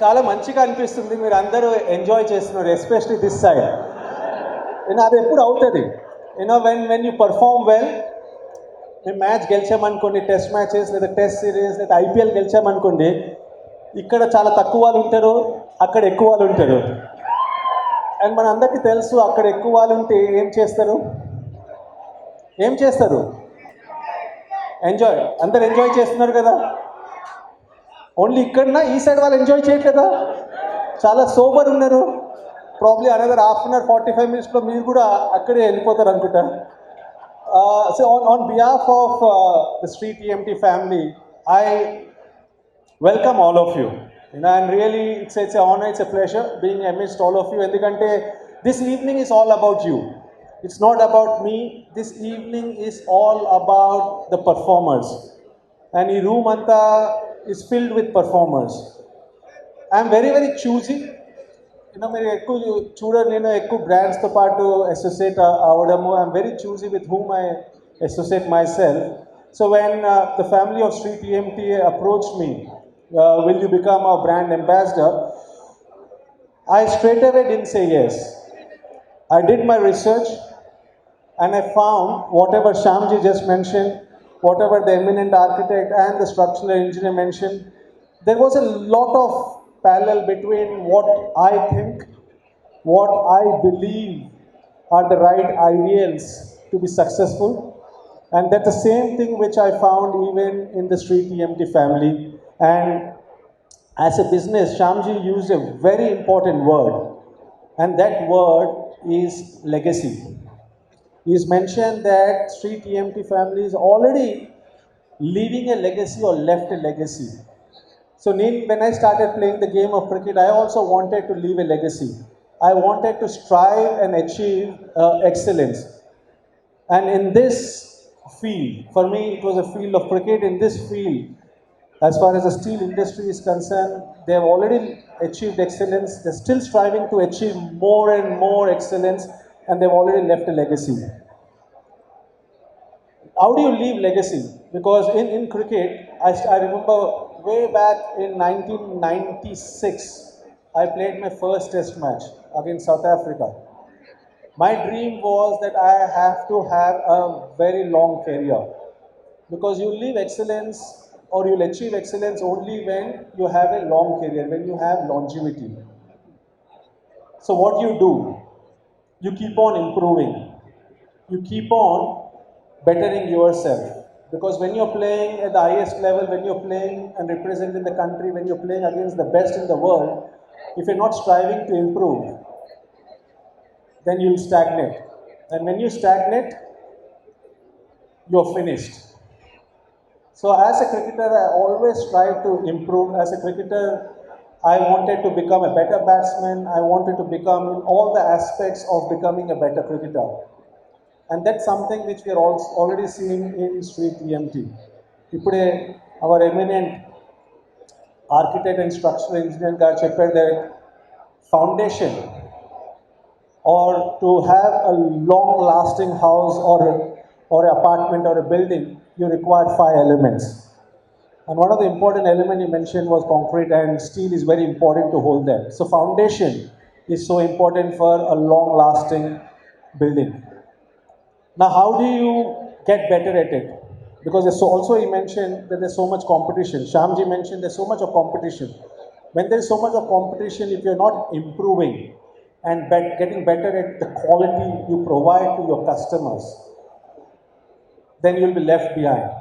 చాలా మంచిగా అనిపిస్తుంది. మీరు అందరూ ఎంజాయ్ చేస్తున్నారు, ఎస్పెషలీ దిస్ సైడ్. అది ఎప్పుడు అవుతుంది వెన్ యూ పర్ఫార్మ్ వెల్. మేము మ్యాచ్ గెలిచామనుకోండి, టెస్ట్ మ్యాచెస్ లేదా టెస్ట్ సిరీస్ లేదా ఐపీఎల్ గెలిచామనుకోండి, ఇక్కడ చాలా తక్కువ వాళ్ళు ఉంటారు, అక్కడ ఎక్కువ వాళ్ళు ఉంటారు. అండ్ మన అందరికీ తెలుసు, అక్కడ ఎక్కువ వాళ్ళు ఉంటే ఏం చేస్తారు? ఎంజాయ్. అందరు ఎంజాయ్ చేస్తున్నారు కదా. ఓన్లీ ఇక్కడనా ఈ సైడ్ వాళ్ళు ఎంజాయ్ చేయట్లేదా? చాలా సోబర్ ఉన్నారు. Probably another half an hour 45 minutesలో మీరు కూడా అక్కడే వెళ్ళిపోతారు అనుకుంటా. So on behalf of the Shree TMT family, I welcome all of you. And really, it's an honor, it's a pleasure being amidst all of you. Endukante this evening is all about you. It's not about me. This evening is all about the performers. And the room anta is filled with performers. I am very, very choosy. మీరు ఎక్కువ చూడరు, నేను ఎక్కువ బ్రాండ్స్తో పాటు associate అవ్వడము. I'm very choosy with whom I associate my self. So when the family of Shree TMT approached me, will you become a brand ambassador, I straight away didn't say yes. I did my research and I found whatever Shyamji just mentioned, whatever the eminent architect and the structural engineer mentioned, there was a lot of parallel between what I think, what I believe are the right ideals to be successful, and that's the same thing which I found even in the Shree TMT family. And as a business, Shyamji used a very important word, and that word is legacy. He's mentioned that Shree TMT family is already leaving a legacy or left a legacy. So when I started playing the game of cricket, I also wanted to leave a legacy. I wanted to strive and achieve excellence. And in this field, for me it was a field of cricket. In this field, as far as the steel industry is concerned, they have already achieved excellence. They're still striving to achieve more and more excellence, and they've already left a legacy. How do you leave legacy? Because in cricket, I remember way back in 1996, I played my first test match against South Africa. My dream was that I have to have a very long career, because you leave excellence or you'll achieve excellence only when you have a long career, when you have longevity. So what do? You keep on improving. You keep on bettering yourself. Because when you're playing at the highest level, when you're playing and representing the country, when you're playing against the best in the world, if you're not striving to improve, then you'll stagnate. And when you stagnate, you're finished. So as a cricketer, I always strive to improve. As a cricketer, I wanted to become a better batsman. I wanted to become in all the aspects of becoming a better cricketer. And that's something which we are also already seeing in Shree TMT. Ipude our eminent architect and structural engineer garu chepparu that foundation, or to have a long lasting house or apartment or a building, you require 5 elements. And one of the important elements you mentioned was concrete, and steel is very important to hold that. So foundation is so important for a long lasting building. Now, how do you get better at it? Because also he mentioned that there's so much competition. Shyamji mentioned there's so much of competition. When there's so much of competition, if you're not improving and getting better at the quality you provide to your customers, then you'll be left behind.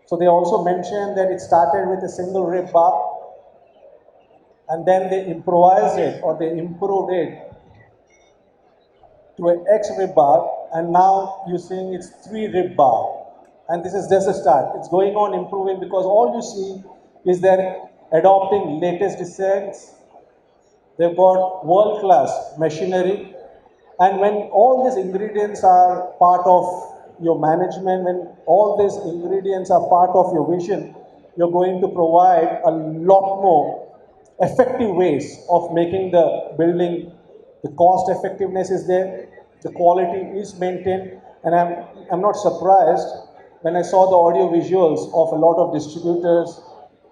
So they also mentioned that it started with a single rib bar, and then they improvised it or they improved it to an X rib bar, and now you're seeing it's 3 rib bar. And this is just a start. It's going on improving, because all you see is they're adopting latest designs. They've got world-class machinery. And when all these ingredients are part of your management, when all these ingredients are part of your vision, you're going to provide a lot more effective ways of making the building. The cost effectiveness is there, the quality is maintained, and I'm not surprised when I saw the audio visuals of a lot of distributors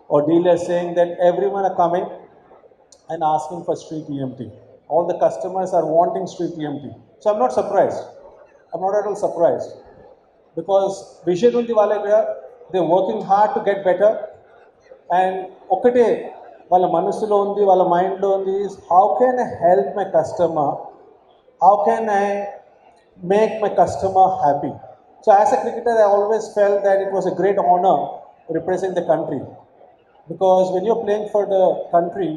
or dealers saying that everyone are coming and asking for Shree TMT. All the customers are wanting Shree TMT. So I'm not surprised. I'm not at all surprised. Because vision undi valaga, they're working hard to get better. And ఒకటే వాళ్ళ మనసులో ఉంది వాళ్ళ మైండ్లో ఉంది is how can I help my customer, how can I make my customer happy. So as a cricketer I always felt that it was a great honor to represent the country, because when you're playing for the country,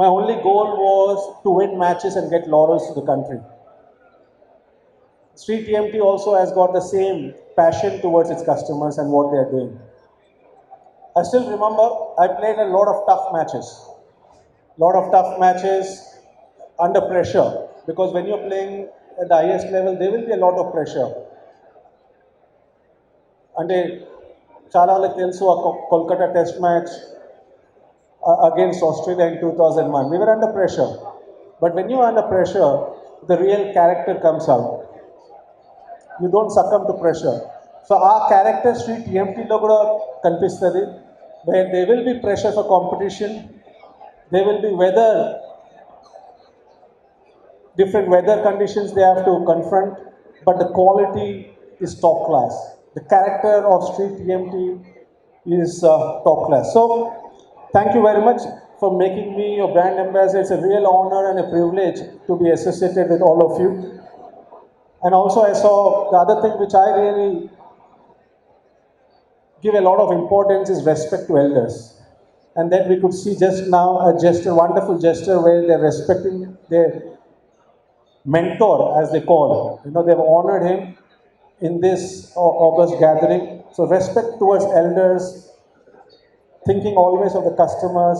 my only goal was to win matches and get laurels to the country. Shree TMT also has got the same passion towards its customers and what they are doing. I still remember I played a lot of tough matches under pressure, because when you're playing at the highest level, there will be a lot of pressure. అంటే చాలా వాళ్ళకి తెలుసు ఆ Kolkata test match against Australia in 2001. We were under pressure. But when you are under pressure, the real character comes out. You don't succumb to pressure. So our character Shree TMT lo kuda kanipistadi, where there will be pressure for competition, there will be different weather conditions they have to confront, but the quality is top class. The character of Shree TMT is top class. So thank you very much for making me your brand ambassador. It's a real honor and a privilege to be associated with all of you. And also I saw the other thing which I really give a lot of importance is respect to elders. And then we could see just now a gesture, wonderful gesture, where they're respecting their mentor, as they call. They've honored him in this August gathering. So respect towards elders, thinking always of the customers,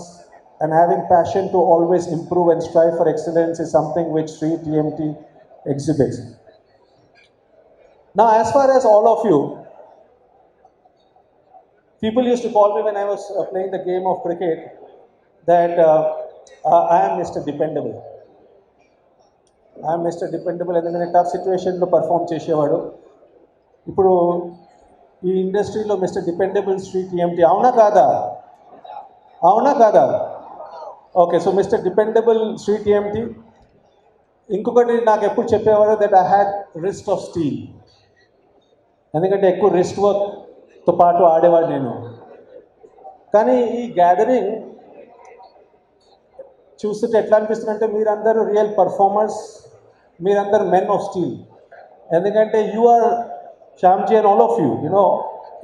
and having passion to always improve and strive for excellence is something which Shree TMT exhibits. Now, as far as all of you, people used to call me when I was playing the game of cricket that I am Mr. Dependable. I am Mr. Dependable, ఎందుకంటే tough సిచ్యువేషన్లో perform చేసేవాడు. ఇప్పుడు ఈ ఇండస్ట్రీలో mister dependable Shree TMT అవునా కాదా? Okay, so mister dependable Shree TMT. ఇంకొకటి నాకు ఎప్పుడు చెప్పేవాడు that I had wrist of steel, ఎందుకంటే ఎక్కువ రిస్ట్ వర్క్తో పాటు ఆడేవాడు నేను. కానీ ఈ గ్యాదరింగ్ చూస్తుంటే ఎట్లా అనిపిస్తుందంటే మీరందరూ రియల్ పర్ఫార్మర్స్, మీరందరూ మెన్ ఆఫ్ స్టీల్. ఎందుకంటే you are Shyamji and all of you,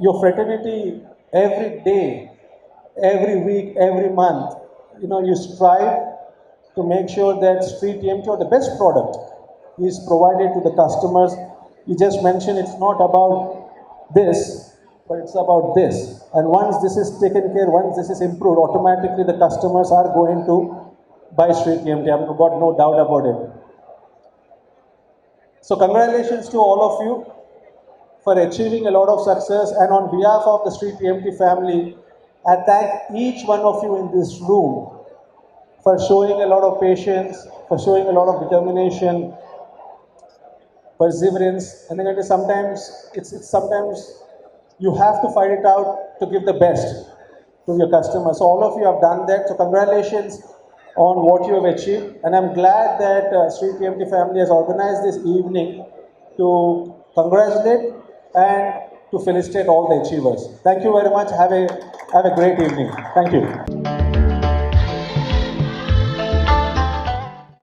your fraternity every day, every week, every month, you strive to make sure that Shree TMT, or the best product, is provided to the customers. You just mentioned it's not about this, but it's about this. And once this is taken care, once this is improved, automatically the customers are going to buy Shree TMT. I've got no doubt about it. So congratulations to all of you for achieving a lot of success, and on behalf of the Shree TMT family, I thank each one of you in this room for showing a lot of patience, for showing a lot of determination, perseverance. And then sometimes sometimes you have to fight it out to give the best to your customers. So all of you have done that. So congratulations on what you have achieved, and I'm glad that Shree TMT family has organized this evening to congratulate and to felicitate all the achievers. Thank you very much. Have a great evening. Thank you.